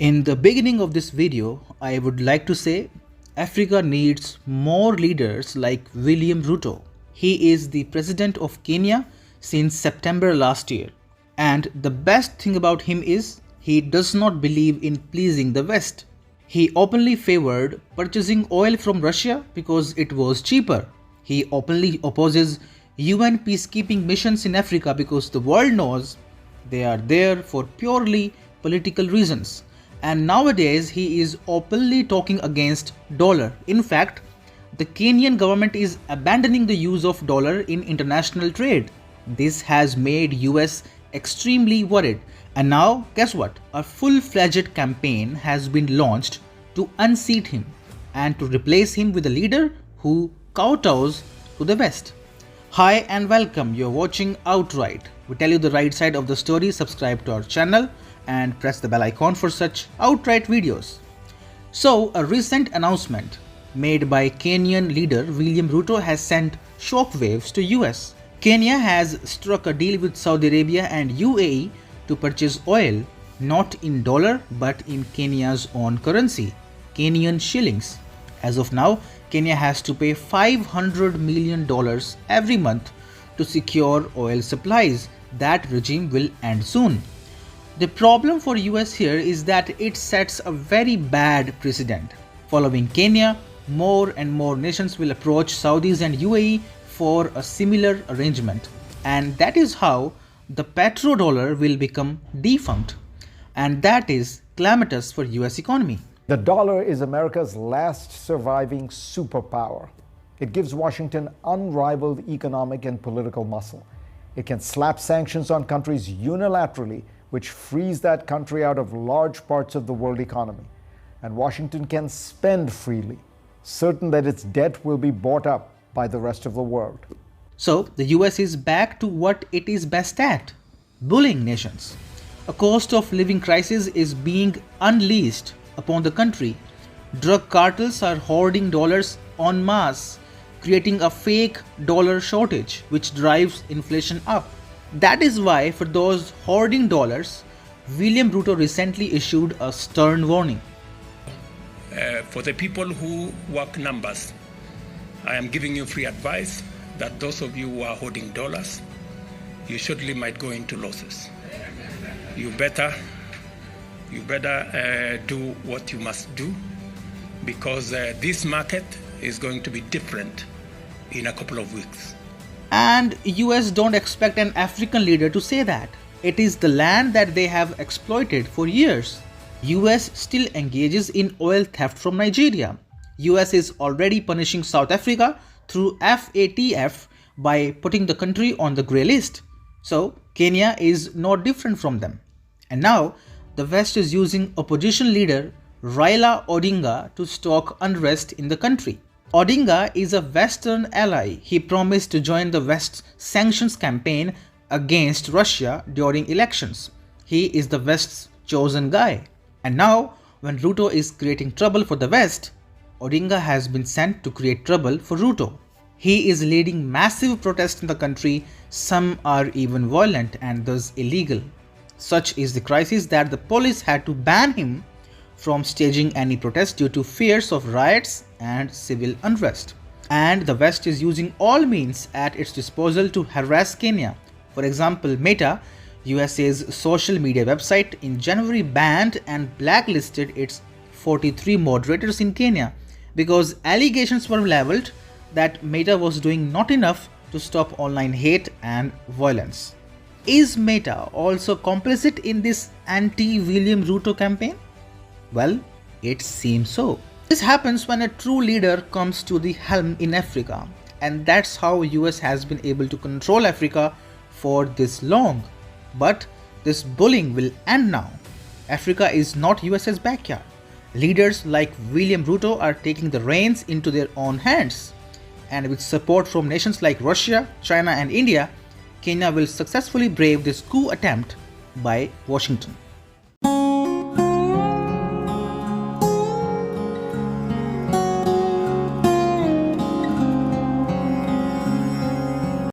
In the beginning of this video, I would like to say Africa needs more leaders like William Ruto. He is the president of Kenya since September last year. And the best thing about him is he does not believe in pleasing the West. He openly favored purchasing oil from Russia because it was cheaper. He openly opposes UN peacekeeping missions in Africa because the world knows they are there for purely political reasons. And nowadays he is openly talking against dollar. In fact, the Kenyan government is abandoning the use of dollar in international trade. This has made US extremely worried. And now, guess what? A full-fledged campaign has been launched to unseat him and to replace him with a leader who kowtows to the West. Hi and welcome, you're watching Outright. We tell you the right side of the story. Subscribe to our channel and press the bell icon for such outright videos. So, a recent announcement made by Kenyan leader William Ruto has sent shockwaves to US. Kenya has struck a deal with Saudi Arabia and UAE to purchase oil not in dollar but in Kenya's own currency, Kenyan shillings. As of now, Kenya has to pay $500 million every month to secure oil supplies. That regime will end soon. The problem for US here is that it sets a very bad precedent. Following Kenya, more and more nations will approach Saudis and UAE for a similar arrangement. And that is how the petrodollar will become defunct. And that is calamitous for US economy. The dollar is America's last surviving superpower. It gives Washington unrivaled economic and political muscle. It can slap sanctions on countries unilaterally, which frees that country out of large parts of the world economy. And Washington can spend freely, certain that its debt will be bought up by the rest of the world. So, the US is back to what it is best at, bullying nations. A cost of living crisis is being unleashed upon the country. Drug cartels are hoarding dollars en masse, creating a fake dollar shortage which drives inflation up. That is why, for those hoarding dollars, William Ruto recently issued a stern warning. For the people who work numbers, I am giving you free advice that those of you who are holding dollars, you surely might go into losses. You better do what you must do, because this market is going to be different in a couple of weeks. And US don't expect an African leader to say that. It is the land that they have exploited for years. US still engages in oil theft from Nigeria. US is already punishing South Africa through FATF by putting the country on the grey list. So Kenya is no different from them. And now the West is using opposition leader Raila Odinga to stoke unrest in the country. Odinga is a Western ally. He promised to join the West's sanctions campaign against Russia during elections. He is the West's chosen guy. And now, when Ruto is creating trouble for the West, Odinga has been sent to create trouble for Ruto. He is leading massive protests in the country. Some are even violent and thus illegal. Such is the crisis that the police had to ban him from staging any protest due to fears of riots and civil unrest. And the West is using all means at its disposal to harass Kenya. For example, Meta, USA's social media website, in January banned and blacklisted its 43 moderators in Kenya because allegations were leveled that Meta was doing not enough to stop online hate and violence. Is Meta also complicit in this anti-William Ruto campaign? Well, it seems so. This happens when a true leader comes to the helm in Africa, and that's how US has been able to control Africa for this long. But this bullying will end now. Africa is not US's backyard. Leaders like William Ruto are taking the reins into their own hands. And with support from nations like Russia, China and India, Kenya will successfully brave this coup attempt by Washington.